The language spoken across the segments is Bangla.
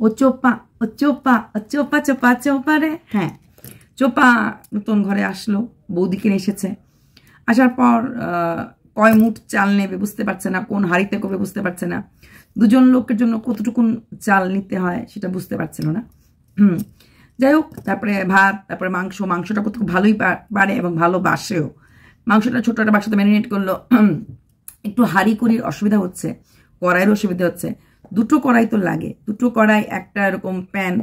ও চোপা ও চোপা ও চোপা চোপা চোপা রে। হ্যাঁ, চোপা নতুন ঘরে আসলো, বৌদিকে নিয়ে এসেছে। আসার পর কয় মুঠ চাল নেবে বুঝতে পারছে না, কোন হাঁড়িতে করবে বুঝতে পারছে না, দুজন লোকের জন্য কতটুকুন চাল নিতে হয় সেটা বুঝতে পারছিল না। যাই হোক, তারপরে ভাত, তারপরে মাংস। মাংসটা খুব ভালোই পারে এবং ভালোবাসেও। মাংসটা ছোট একটা বাক্সতে ম্যারিনেট করলো। একটু হাঁড়ি করির অসুবিধা হচ্ছে, কড়াইয়ের অসুবিধা হচ্ছে। দুটো কড়াই তো লাগে, দুটো কড়াই একটা এরকম প্যান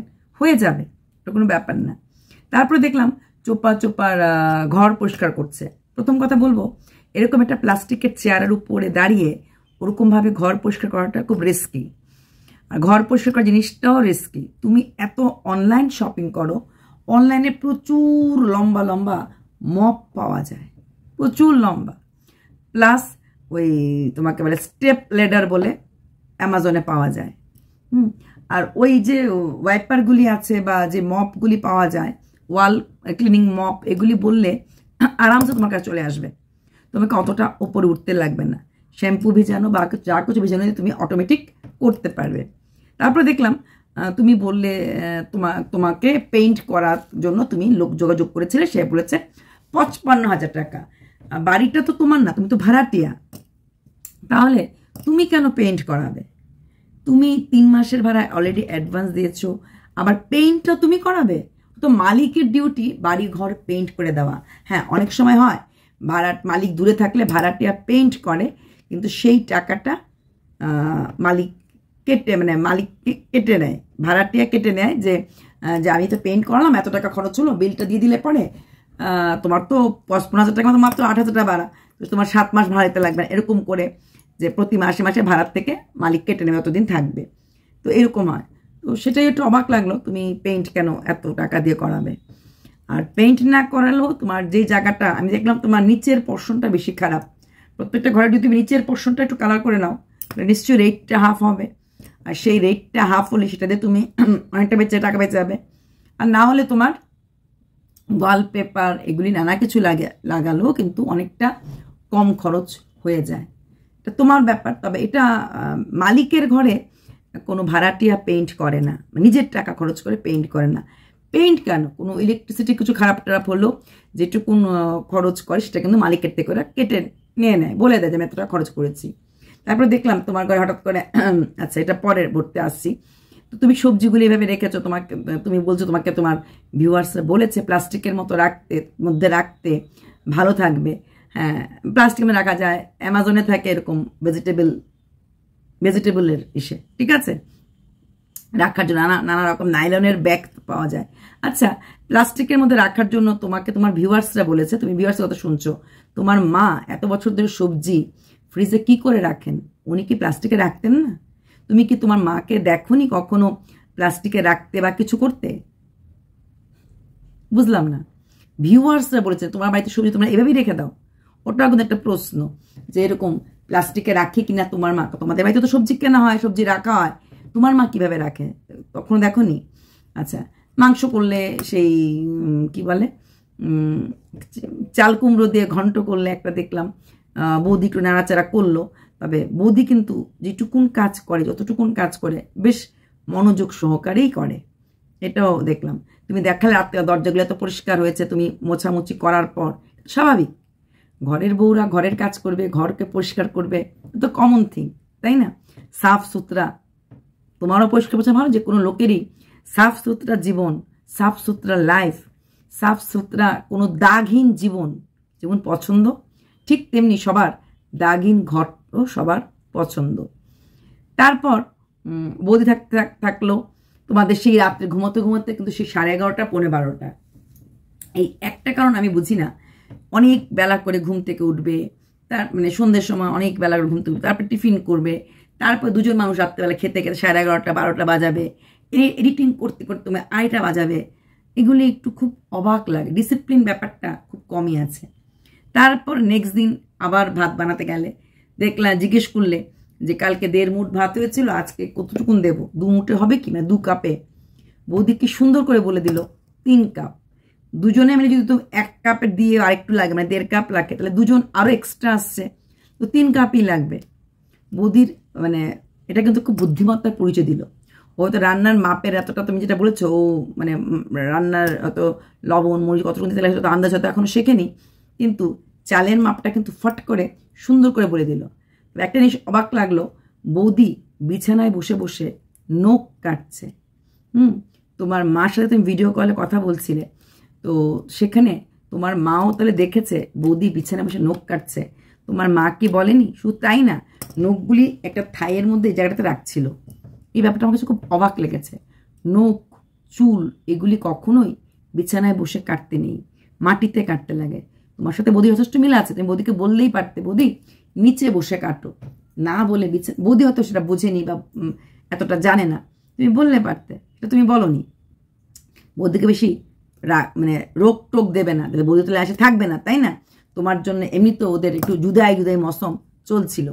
হয়ে যাবে, এটা কোনো ব্যাপার না। তারপরে দেখলাম চোপার ঘর পরিষ্কার করছে। প্রথম কথা বলবো, এরকম একটা প্লাস্টিকের চেয়ারের উপরে দাঁড়িয়ে ওরকমভাবে ঘর পরিষ্কার করাটা খুব রিস্কি। আর ঘর পরিষ্কার করার জিনিসটাও রিস্কি। তুমি এত অনলাইন শপিং করো, অনলাইনে প্রচুর লম্বা লম্বা মপ পাওয়া যায়, প্রচুর লম্বা। প্লাস ওই তোমাকে বলে স্টেপ লেডার বলে অ্যামাজনে পাওয়া যায়। আর ওই যে ওয়াইপারগুলি আছে বা যে মপগুলি পাওয়া যায়, ওয়াল ক্লিনিং মপ, এগুলি বললে আরামসে তোমার কাছে চলে আসবে। তোমাকে অতটা উপরে উঠতে লাগবে না। শ্যাম্পু ভিজানো বা যা কিছু ভিজানো তুমি অটোমেটিক করতে পারবে। তারপরে দেখলাম তুমি বললে তোমাকে পেইন্ট করার জন্য তুমি লোক যোগাযোগ করেছিলে, সে বলেছে 55,000 টাকা। বাড়িটা তো তোমার না, তুমি তো ভাড়াটিয়া, তাহলে তুমি কেন পেইন্ট করাবে? তুমি 3 মাসের ভাড়া অলরেডি অ্যাডভান্স দিয়েছো, আবার পেইন্টটা তুমি করাবে? তো মালিকের ডিউটি বাড়ি ঘর পেইন্ট করে দেওয়া। হ্যাঁ, অনেক সময় হয় মালিক দূরে থাকলে ভাড়াটিয়া পেইন্ট করে, কিন্তু সেই টাকাটা মালিক কেটে নেয়, ভাড়াটিয়া কেটে নেয়। যে আমি তো পেইন্ট করালাম, এত টাকা খরচ হলো, বিলটা দিয়ে দিলে পরে তোমার তো 55,000 টাকা, মাত্র 8,000 টাকা ভাড়া, তো তোমার 7 মাস ভাড়া দিতে লাগবে। এরকম করে যে প্রতি মাসে মাসে ভাড়ার থেকে মালিক কেটে নেবে, অতদিন থাকবে। তো এরকম হয়। তো সেটাই একটু অবাক লাগলো, তুমি পেইন্ট কেন এত টাকা দিয়ে করাবে? আর পেইন্ট না করালেও তোমার যে জায়গাটা, আমি দেখলাম তোমার নিচের পোর্শনটা বেশি খারাপ। প্রত্যেকটা ঘরে যদি তুমি নিচের পোর্শনটা একটু কালার করে নাও, নিশ্চয়ই রেটটা হাফ হবে। আর সেই রেটটা হাফ হলে সেটা দিয়ে তুমি অনেকটা টাকা বেঁচে যাবে। আর না হলে তোমার ওয়ালপেপার এগুলি নানা কিছু লাগালেও কিন্তু অনেকটা কম খরচ হয়ে যায়। এটা তোমার ব্যাপার। তবে এটা মালিকের ঘরে কোনো ভাড়াটিয়া পেইন্ট করে না, নিজের টাকা খরচ করে পেইন্ট করে না। পেইন্ট কেন, কোনো ইলেকট্রিসিটি কিছু খারাপ টারাপ হলো, যেটুকুন খরচ করে সেটা কিন্তু মালিকের থেকে ওরা কেটে নিয়ে নেয়, বলে দেয় যে আমি এতটা খরচ করেছি। তারপরে দেখলাম তোমার ঘরে হঠাৎ করে, আচ্ছা এটা পরের ভর্তি আসছি, তো তুমি সবজিগুলি এভাবে রেখেছো। তুমি বলছো তোমাকে তোমার ভিউয়ার্সরা বলেছে প্লাস্টিকের মধ্যে রাখতে ভালো থাকবে। হ্যাঁ, প্লাস্টিকের রাখা যায়, অ্যামাজনে থাকে এরকম ভেজিটেবলের ঠিক আছে, রাখার জন্য নানা রকম নাইলনের ব্যাগ পাওয়া যায়। আচ্ছা, প্লাস্টিকের মধ্যে রাখার জন্য তোমাকে তোমার ভিউয়ার্সরা বলেছে, তুমি ভিউয়ার্সের কথা শুনছো। তোমার মা এত বছর ধরে সবজি ফ্রিজে কি করে রাখেন? উনি কি প্লাস্টিকে রাখতেন না? তুমি কি তোমার মাকে দেখোনি কখনো প্লাস্টিকে রাখতে বা কিছু করতে? বুঝলাম না। ভিউয়ার্সরা বলেছে তোমার বাড়িতে সবজি তোমরা এভাবেই রেখে দাও। ওটাও কিন্তু একটা প্রশ্ন, যে এরকম প্লাস্টিকে রাখে কিনা তোমার মা। তোমাদের বাড়িতে তো সবজি কেনা হয়, সবজি রাখা হয়, তোমার মা কিভাবে রাখে কখনো দেখোনি? আচ্ছা, মাংস করলে সেই কি বলে চাল কুমড়ো দিয়ে ঘন্ট করলে একটা দেখলাম বৌদি একটু নাড়াচাড়া করলো। তবে বৌদি কিন্তু যেটুকুন কাজ করে, যতটুকুন কাজ করে বেশ মনোযোগ সহকারেই করে, এটাও দেখলাম। তুমি দেখালে রাত্রে দরজাগুলো এত পরিষ্কার হয়েছে, তুমি মোছামুছি করার পর, স্বাভাবিক ঘরের বউরা ঘরের কাজ করবে, ঘরকে পরিষ্কার করবে, তো কমন থিং, তাই না? সাফ সুতরা, তোমারও পরিষ্কার পরিচ্ছন্ন ভালো, যে কোনো লোকেরই সাফ সুতরা জীবন, সাফ সুতরা লাইফ, সাফ সুতরা কোনো দাগহীন জীবন যেমন পছন্দ, ঠিক তেমনি সবার দাগহীন ঘরও সবার পছন্দ। তারপর বৌদি থাকলো তোমাদের সেই রাত্রে ঘুমোতে ঘুমোতে কিন্তু সেই 11:30 পৌনে 12টা। এই একটা কারণ আমি বুঝি না, অনেক বেলা করে ঘুম থেকে উঠবে, তার মানে সন্ধ্যের সময় অনেক বেলা করে ঘুম থেকে উঠবে, তারপর টিফিন করবে, তারপর দুজন মানুষ রাত্রেবেলা খেতে খেতে 11:30 12টা বাজাবে, এডিটিং করতে করতে তোমার 2টা বাজাবে। এগুলি একটু খুব অবাক লাগে, ডিসিপ্লিন ব্যাপারটা খুব কমই আছে। তারপর নেক্সট দিন আবার ভাত বানাতে গেলে দেখলাম, জিজ্ঞেস করলে যে কালকে 1.5 মুঠ ভাত হয়েছিল, আজকে কতটুকুন দেবো? 2 মুঠে হবে কি না 2 কাপে? বৌদি কি সুন্দর করে বলে দিল 3 কাপ। দুজনে মিলে যদি তুমি 1 কাপের দিয়ে আরেকটু লাগে, মানে 1.5 কাপ লাগে, তাহলে দুজন আরো এক্সট্রা আসছে, তো 3 কাপই লাগবে। বৌদির মানে এটা কিন্তু খুব বুদ্ধিমত্তার পরিচয় দিল। হয়তো রান্নার মাপের এতটা তুমি যেটা বলেছো, ও মানে রান্নার হয়তো লবণ মরিচ কতটুকু দিতে লাগে হয়তো আন্দাজ হয়তো এখনো শেখেনি, কিন্তু চালের মাপটা কিন্তু ফট করে সুন্দর করে বলে দিল। একটা জিনিস অবাক লাগলো, বৌদি বিছানায় বসে বসে নখ কাটছে। তোমার মার সাথে তুমি ভিডিও কলে কথা বলছিলে, তো সেখানে তোমার মাও তাহলে দেখেছে বৌদি বিছানায় বসে নখ কাটছে। তোমার মা কি বলেনি? শুধু তাই না, নখগুলি একটা থাইয়ের মধ্যে এই জায়গাটাতে রাখছিল। এই ব্যাপারটা আমার কাছে খুব অবাক লেগেছে। নখ চুল এগুলি কখনোই বিছানায় বসে কাটতে নেই, মাটিতে কাটতে লাগে। তোমার সাথে বৌদি যথেষ্ট মিল আছে, তুমি বৌদিকে বললেই পারতে বৌদি নিচে বসে কাটো, না বলে বৌদি হয়তো সেটা বোঝেনি বা এতটা জানে না, তুমি বললে পারতে, সেটা তুমি বলনি। বৌদিকে বেশি মানে রোগ টোক দেবে না, বৌদি তো আসে থাকবে না, তাই না? তোমার জন্য এমনি তো ওদের একটু জুদাই জুদাই মৌসুম চলছিল।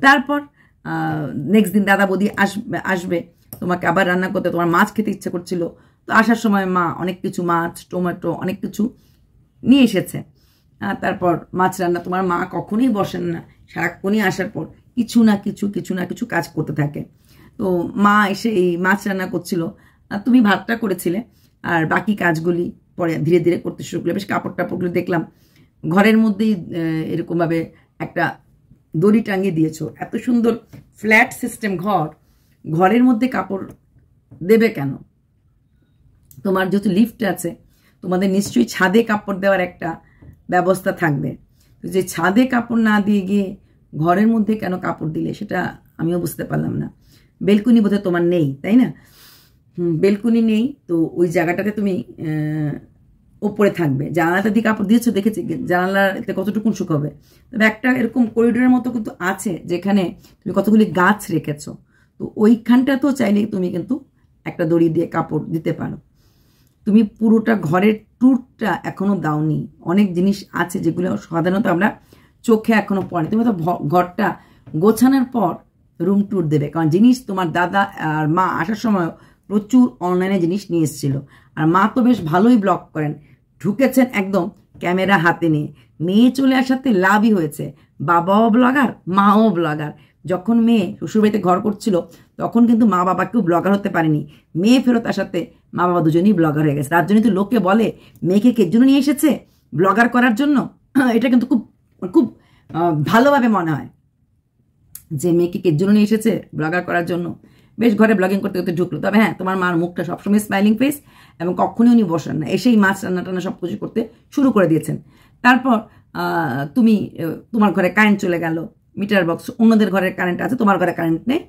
তারপর নেক্সট দিন দাদা বৌদি আসবে তোমাকে আবার রান্না করতে, তোমার মাছ খেতে ইচ্ছে করছিল, তো আসার সময় মা অনেক কিছু মাছ টমেটো অনেক কিছু নিয়ে এসেছে। তারপর মাছ রান্না, তোমার মা কখনোই বসেন না, সারাক্ষণই আসার পর কিছু না কিছু কাজ করতে থাকে। তো মা এসে এই মাছ রান্না করছিল, তুমি ভাতটা করেছিলে, আর বাকি কাজগুলি পরে ধীরে ধীরে করতে শুরু করলে। বেশ কাপড় টাপড়গুলো দেখলাম ঘরের মধ্যেই এরকমভাবে একটা দড়ি টাঙিয়ে দিয়েছো। এত সুন্দর ফ্ল্যাট সিস্টেম ঘরের মধ্যে কাপড় দেবে কেন? তোমার যেহেতু লিফট আছে, তোমাদের নিশ্চয়ই ছাদে কাপড় দেওয়ার একটা ব্যবস্থা থাকবে। যে ছাদে কাপড় না দিয়ে গিয়ে ঘরের মধ্যে কেন কাপড় দিলে, সেটা আমিও বুঝতে পারলাম না। বেলকুনি বোধহয় তোমার নেই, তাই না? বেলকুনি নেই, তো ওই জায়গাটাতে তুমি ওপরে থাকবে। জানালাটা দিয়ে কাপড় দিয়েছো দেখেছি, জানালাতে কতটুকুন শুকাবে। তবে একটা এরকম করিডোরের মতো কিন্তু আছে যেখানে তুমি কতগুলি গাছ রেখেছো, তো ওইখানটা তো চাইলে তুমি কিন্তু একটা দড়ি দিয়ে কাপড় দিতে পারো। তুমি পুরোটা ঘরের ট্যুরটা এখনো দাওনি, অনেক জিনিস আছে যেগুলো সাধারণত আমরা চোখে এখনো পড়ে। তুমি তো ঘরটা গোছানোর পর রুম ট্যুর দেবে, কারণ জিনিস তোমার দাদা আর মা আসার সময় প্রচুর অনলাইনে জিনিস নিয়ে এসেছিল। আর মা তো বেশ ভালোই ব্লগ করেন, ঢুকেছেন একদম ক্যামেরা হাতে নিয়ে। মেয়ে চলে আসাতে লাভই হয়েছে, বাবাও ব্লগার মাও ব্লগার। যখন মেয়ে শ্বশুরবাড়িতে ঘর করছিল তখন কিন্তু মা বাবা কেউ ব্লগার হতে পারেনি, মেয়ে ফেরত আসাতে মা বাবা দুজনেই ব্লগার হয়ে গেছে। তার জন্য কিন্তু লোকে বলে মেয়েকে কে জন্য নিয়ে এসেছে, ব্লগার করার জন্য। এটা কিন্তু খুব খুব ভালোভাবে মনে হয় যে মেয়েকে কে জন্য নিয়ে এসেছে, ব্লগার করার জন্য। বেশ ঘরে ব্লগিং করতে করতে ঢুকলো। তবে হ্যাঁ, তোমার মার মুখটা সবসময় স্মাইলিং ফেস, এবং কখনই উনি বসেন না, এসেই মাছ রান্না টান্না সব কিছু করতে শুরু করে দিয়েছেন। তারপর তোমার ঘরে কারেন্ট চলে গেল, মিটার বক্স, অন্যদের ঘরের কারেন্ট আছে, তোমার ঘরে কারেন্ট নেই।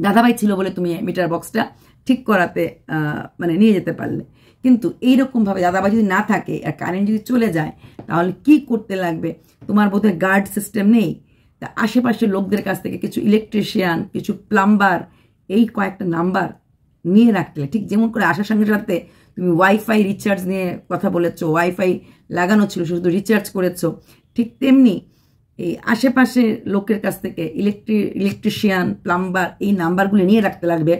দাদাভাই ছিল বলে তুমি মিটার বক্সটা ঠিক করাতে মানে নিয়ে যেতে পারলে। কিন্তু এইরকমভাবে দাদাভাই যদি না থাকে আর কারেন্ট যদি চলে যায়, তাহলে কি করতে লাগবে? তোমার বোধহয় গার্ড সিস্টেম নেই। তা আশেপাশের লোকদের কাছ থেকে কিছু ইলেকট্রিশিয়ান, কিছু প্লাম্বার, এই কয়েকটা নাম্বার নিয়ে রাখলে, ঠিক যেমন করে আসার সঙ্গে সাথে তুমি ওয়াইফাই রিচার্জ নিয়ে কথা বলেছো, ওয়াইফাই লাগানো ছিল শুধু রিচার্জ করেছো, ঠিক তেমনি এই আশেপাশে লোকের কাছ থেকে ইলেকট্রিশিয়ান, প্লাম্বার, এই নাম্বারগুলো নিয়ে রাখতে লাগবে।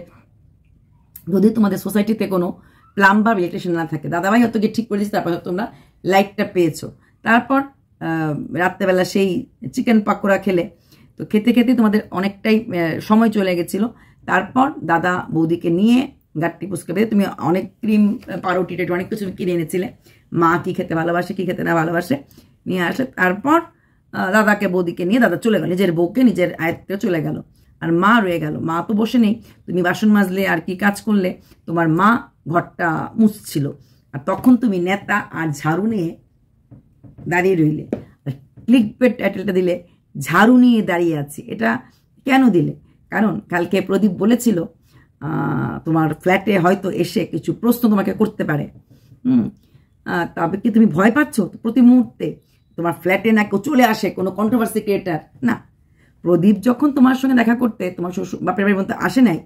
যদি তোমাদের সোসাইটিতে কোনো প্লাম্বার ইলেকট্রিশিয়ান না থাকে, দাদাভাই হয়তো গিয়ে ঠিক করে দিচ্ছে, তারপর তোমরা লাইটটা পেয়েছো। তারপর রাত্রেবেলা সেই চিকেন পাকোড়া খেলে, তো খেতে খেতে তোমাদের অনেকটাই সময় চলে গেছিলো। তারপর দাদা বৌদিকে নিয়ে গাট্টি পুচকে বেঁধে তুমি অনেক ক্রিম পাউরুটি অনেক কিছু কিনে এনেছিলে, মা কি খেতে ভালোবাসে কি খেতে না ভালোবাসে নিয়ে আসলে। তারপর দাদাকে বৌদিকে নিয়ে দাদা চলে গেল, নিজের বউকে নিজের আয়ত্তে চলে গেল, আর মা রয়ে গেল। মা তো বসে নেই, তুমি বাসন মাজলে আর কি কাজ করলে, তোমার মা ঘরটা মুছছিল, আর তখন তুমি নেতা আর ঝাড়ু নিয়ে দাঁড়িয়ে রইলে। ক্লিকবেট টাইটেলটা দিলে ঝাড়ু নিয়ে দাঁড়িয়ে আছি, এটা কেন দিলে? কারণ কালকে প্রদীপ বলেছিল তোমার ফ্ল্যাটে হয়তো এসে কিছু প্রশ্ন তোমাকে করতে পারে। তবে কি তুমি ভয় পাচ্ছ প্রতি মুহূর্তে তোমার ফ্ল্যাটে না কেউ চলে আসে, কোনো কন্ট্রোভার্সি ক্রিয়েটার? না, প্রদীপ যখন তোমার সঙ্গে দেখা করতে তোমার শ্বশুর বাপের বাড়ির মধ্যে আসে নাই,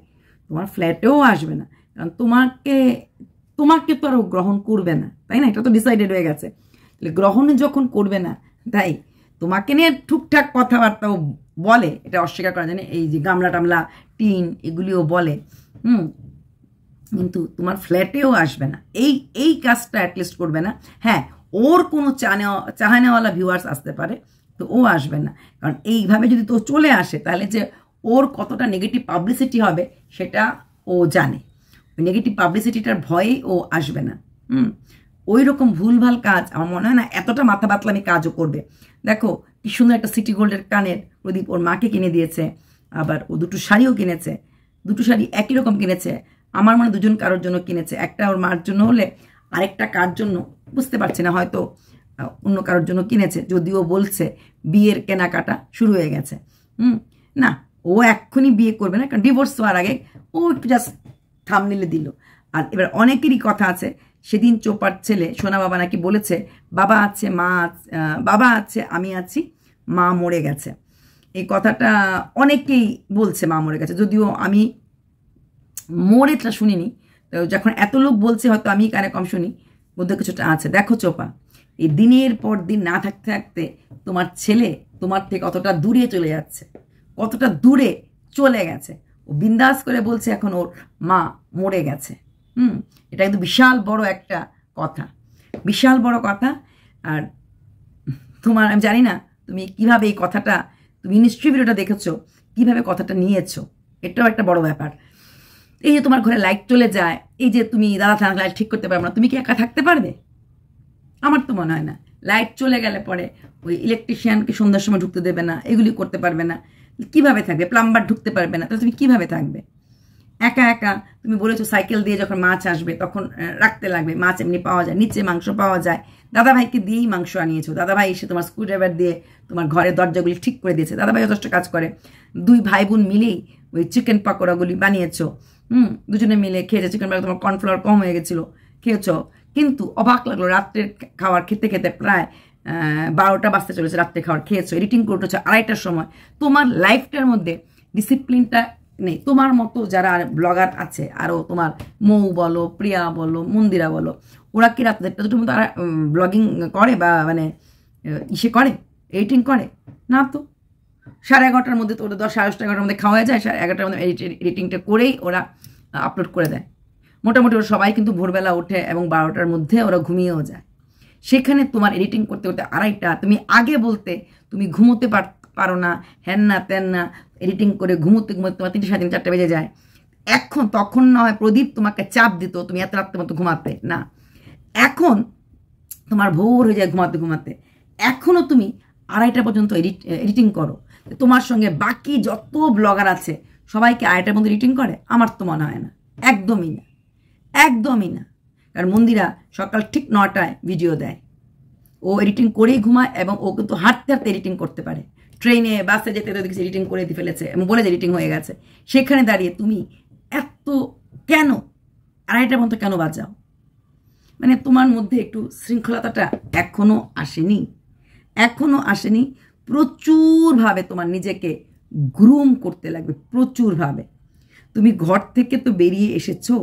তোমার ফ্ল্যাটেও আসবে না, কারণ তোমাকে তো আরও গ্রহণ করবে না, তাই না? এটা তো ডিসাইডেড হয়ে গেছে। গ্রহণ যখন করবে না, তাই তোমাকে নিয়ে টুকটাক কথাবার্তাও বলে, এটা অস্বীকার করা যায় না। এই যে গামলা টামলা টিন এগুলিও বলে, কিন্তু তোমার ফ্ল্যাটেও আসবে না, এই কাজটা অ্যাটলিস্ট করবে না। হ্যাঁ, ওর কোনো চাহানেওয়ালা ভিউয়ার্স আসতে পারে, তো ও আসবে না, কারণ এইভাবে যদি তো চলে আসে তাহলে যে ওর কতটা নেগেটিভ পাবলিসিটি হবে সেটা ও জানে। ওই নেগেটিভ পাবলিসিটিটার ভয়ে ও আসবে না। ওই রকম ভুলভাল কাজ আমার মনে হয় না এতটা মাথা বাতলামি কাজও করবে। দেখো কি সুন্দর একটা সিটি গোল্ডের কানের প্রদীপ ওর মাকে কিনে দিয়েছে, আবার ও দুটো শাড়িও কিনেছে, দুটো শাড়ি একই রকম কিনেছে। আমার মনে দুজন কারোর জন্য কিনেছে, একটা ওর মার জন্য হলে আরেকটা কার জন্য বুঝতে পারছি না, হয়তো অন্য কারোর জন্য কিনেছে, যদিও বলছে বিয়ের কেনাকাটা শুরু হয়ে গেছে। না, ও এক্ষুনি বিয়ে করবে না, কারণ ডিভোর্স হওয়ার আগে ও একটু জাস্ট থামনেলে দিল। আর এবার অনেকেরই কথা আছে, সেদিন চোপার ছেলে সোনা বাবা নাকি বলেছে বাবা আছে বাবা আছে আমি আছি, মা মরে গেছে। এই কথাটা অনেকেই বলছে মা মরে গেছে, যদিও আমি মরেটা শুনিনি। তো যখন এত লোক বলছে হয়তো আমি কানে কম শুনি, মধ্যে কিছুটা আছে। দেখো চোপা, এই দিনের পর দিন না থাকতে থাকতে তোমার ছেলে তোমার থেকে কতটা দূরে চলে যাচ্ছে, কতটা দূরে চলে গেছে। ও বিন্দাস করে বলছে এখন ওর মা মরে গেছে। এটা কিন্তু বিশাল বড় একটা কথা, বিশাল বড় কথা। আর তোমার আমি জানি না তুমি কিভাবে এই কথাটা, তুমি নিশ্চয়ই ভিডিওটা দেখেছো, কিভাবে কথাটা নিয়েছো, এটাও একটা বড় ব্যাপার। এই যে তোমার ঘরে লাইট চলে যায়, এই যে তুমি দাদা থাকলে লাইট ঠিক করতে পারবে না, তুমি কি একা থাকতে পারবে? আমার তো মনে হয় না। লাইট চলে গেলে পরে ওই ইলেকট্রিশিয়ানকে সন্ধ্যার সময় ঢুকতে দেবে না, এগুলি করতে পারবে না, কিভাবে থাকবে? প্লাম্বার ঢুকতে পারবে না, তাহলে তুমি কিভাবে থাকবে একা একা? তুমি বলেছো সাইকেল দিয়ে যখন মাছ আসবে তখন রাখতে লাগবে, মাছ এমনি পাওয়া যায়, নিচে মাংস পাওয়া যায়, দাদাভাইকে দিয়েই মাংস আনিয়েছো, দাদাভাই এসে তোমার স্ক্রুড্রাইভার দিয়ে তোমার ঘরের দরজাগুলি ঠিক করে দিয়েছে, দাদাভাই যথেষ্ট কাজ করে, দুই ভাই বোন মিলেই ওই চিকেন পাকোড়াগুলি বানিয়েছো, দুজনে মিলে খেয়েছে। চিকেন পাকোড়া তোমার কর্নফ্লাওয়ার কম হয়ে গেছিলো, খেয়েছো। কিন্তু অবাক লাগলো, রাত্রের খাবার খেতে খেতে প্রায় 12টা বাজতে চলেছে, রাত্রে খাবার খেয়েছো, এডিটিং করে উঠেছো 2:30টার সময়। তোমার লাইফটার মধ্যে ডিসিপ্লিনটা নেই। তোমার মতো যারা ব্লগার আছে, আরও তোমার মৌ বলো, প্রিয়া বলো, মন্দিরা বলো, ওরা কি রাত 1টা-2টার মধ্যে ব্লগিং করে বা মানে ইসে করে, এডিটিং করে না তো। 11:30টার মধ্যে তো ওরা 10-11:30টার মধ্যে খাওয়া যায়, 11:30টার মধ্যে এডিটিংটা করেই ওরা আপলোড করে দেয়। মোটামুটি ওরা সবাই কিন্তু ভোরবেলা ওঠে এবং 12টার মধ্যে ওরা ঘুমিয়েও যায়। সেখানে তোমার এডিটিং করতে করতে 2:30টা, তুমি আগে বলতে তুমি ঘুমোতে পারো না, হ্যান না তেন না, এডিটিং করে ঘুমোতে ঘুমোতে তোমার 3টে, 3:30, 4টা বেজে যায়। তখন না হয় প্রদীপ তোমাকে চাপ দিত তুমি এত রাত্রের মতো ঘুমাতে না, এখন তোমার ভোর হয়ে যায় ঘুমাতে ঘুমাতে। এখনও তুমি 2:30টা পর্যন্ত এডিটিং করো। তোমার সঙ্গে বাকি যত ব্লগার আছে সবাইকে 2:30টার মধ্যে এডিটিং করে? আমার তো মনে হয় না, একদমই না, একদমই না। কারণ মন্দিরা সকাল ঠিক 9টায় ভিডিও দেয়, ও এডিটিং করেই ঘুমায় এবং ও কিন্তু হাঁটতে হাঁটতে এডিটিং করতে পারে। ট্রেনে বাসে যেতে দেখছি এডিটিং করে দিয়ে ফেলেছে এবং বলে যে এডিটিং হয়ে গেছে। সেখানে দাঁড়িয়ে তুমি এত কেন 2:30টার মতো কেন বাজাও? মানে তোমার মধ্যে একটু শৃঙ্খলতাটা এখনো আসেনি, এখনো আসেনি। প্রচুরভাবে তোমার নিজেকে গ্রুম করতে লাগবে, প্রচুরভাবে। তুমি ঘর থেকে তো বেরিয়ে এসেছো,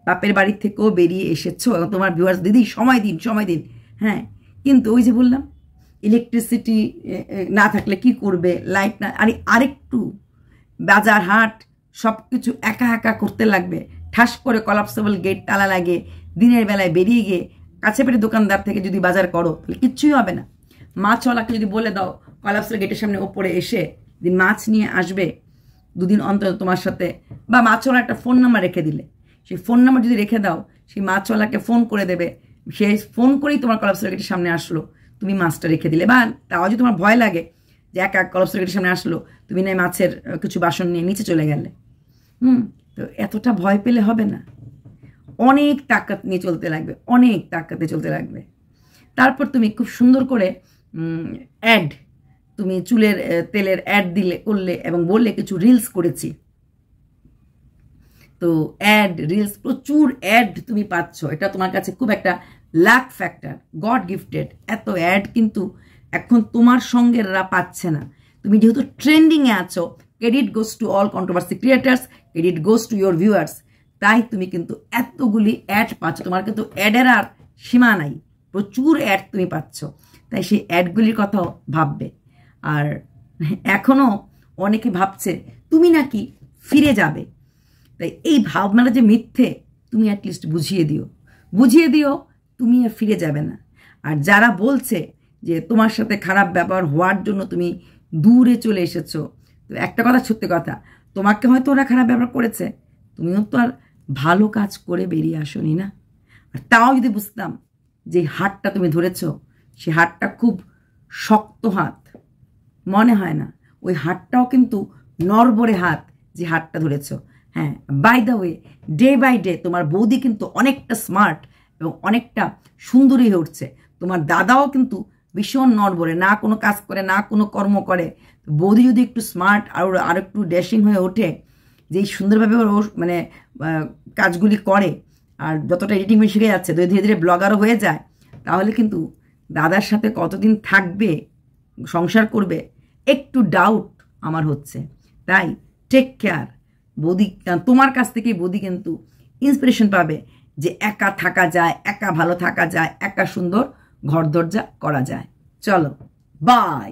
বাপের বাড়ির থেকেও বেরিয়ে এসেছো, এবং তোমার ভিউয়ার্স দিদি সময় দিন সময় দিন, হ্যাঁ, কিন্তু ওই যে বললাম ইলেকট্রিসিটি না থাকলে কি করবে, লাইট না, আরেকটু বাজার হাট সব কিছু একা একা করতে লাগবে। ঠাস করে কলাপসেবল গেট তালা লাগে, দিনের বেলায় বেরিয়ে গিয়ে কাছে পেটে দোকানদার থেকে যদি বাজার করো তাহলে কিচ্ছুই হবে না। মাছওয়ালাকে যদি বলে দাও কলাপসেবল গেটের সামনে ওপরে এসে দিন মাছ নিয়ে আসবে 2 দিন অন্তর তোমার সাথে, বা মাছওয়ালা একটা ফোন নাম্বার রেখে দিলে, সেই ফোন নাম্বার যদি রেখে দাও সেই মাছওয়ালাকে ফোন করে দেবে, সেই ফোন করেই তোমার কলাপসেবল গেটের সামনে আসলো, তুমি মাছটা রেখে দিলে। বা তাও যদি তোমার ভয় লাগে যে একা কলাপসেবল গেটের সামনে আসলো, তুমি না মাছের কিছু বাসন নিয়ে নিচে চলে গেলে, তো এতটা ভয় পেলে হবে না। অনেক তাকাত নিয়ে চলতে লাগবে, অনেক তাকাতে চলতে লাগবে। তারপর তুমি খুব সুন্দর করে অ্যাড, তুমি চুলের তেলের অ্যাড করলে এবং বললে কিছু রিলস করেছি, তো অ্যাড রিলস প্রচুর অ্যাড তুমি পাচ্ছ, এটা তোমার কাছে খুব একটা লাক ফ্যাক্টর, গড গিফটেড। এত অ্যাড কিন্তু এখন তোমার সঙ্গেরা পাচ্ছে না। তুমি যেহেতু ট্রেন্ডিংয়ে আছো, credit goes to all controversy creators, credit goes to your viewers, তাই তুমি কিন্তু এতগুলি অ্যাড পাচ্ছ। তোমার কিন্তু অ্যাডের আর সীমা নাই, প্রচুর অ্যাড তুমি পাচ্ছ, তাই সেই অ্যাডগুলির কথাও ভাববে। আর এখনও অনেকে ভাবছে তুমি নাকি ফিরে যাবে, তাই এই ভাবনাটা যে মিথ্যে তুমি অ্যাটলিস্ট বুঝিয়ে দিও তুমি আর ফিরে যাবে না। আর যারা বলছে যে তোমার সাথে খারাপ ব্যবহার হওয়ার জন্য তুমি দূরে চলে এসেছো, তো একটা কথা, সত্যি কথা, তোমাকে হয়তো ওরা খারাপ ব্যবহার করেছে, তুমিও তো আর ভালো কাজ করে বেরিয়ে আসোনি না। আর তাও যদি বুঝতাম যে হাতটা তুমি ধরেছ, সে হাতটা খুব শক্ত হাত, মনে হয় না ওই হাতটাও কিন্তু নরবরে হাত, যে হাতটা ধরেছ। হ্যাঁ, by the way, day by day তোমার বৌদি কিন্তু অনেকটা স্মার্ট এবং অনেকটা সুন্দরী হয়ে উঠছে। তোমার দাদাও কিন্তু ভীষণ নরবরে, না কোনো কাজ করে, না কোনো কর্ম করে। বৌদি যদি একটু স্মার্ট আর একটু ড্যাশিং হয়ে ওঠে, যেই সুন্দরভাবে ও মানে কাজগুলি করে, আর যতটা এডিটিং শিখে যাচ্ছে, ধীরে ধীরে ব্লগারও হয়ে যায়, তাহলে কিন্তু দাদার সাথে কতদিন থাকবে, সংসার করবে, একটু ডাউট আমার হচ্ছে। তাই টেক কেয়ার বৌদি, তোমার কাছ থেকেই বৌদি কিন্তু ইন্সপিরেশন পাবে যে একা থাকা যায়, একা ভালো থাকা যায়, একা সুন্দর ঘর দরজা করা যায়। চলো, বাই।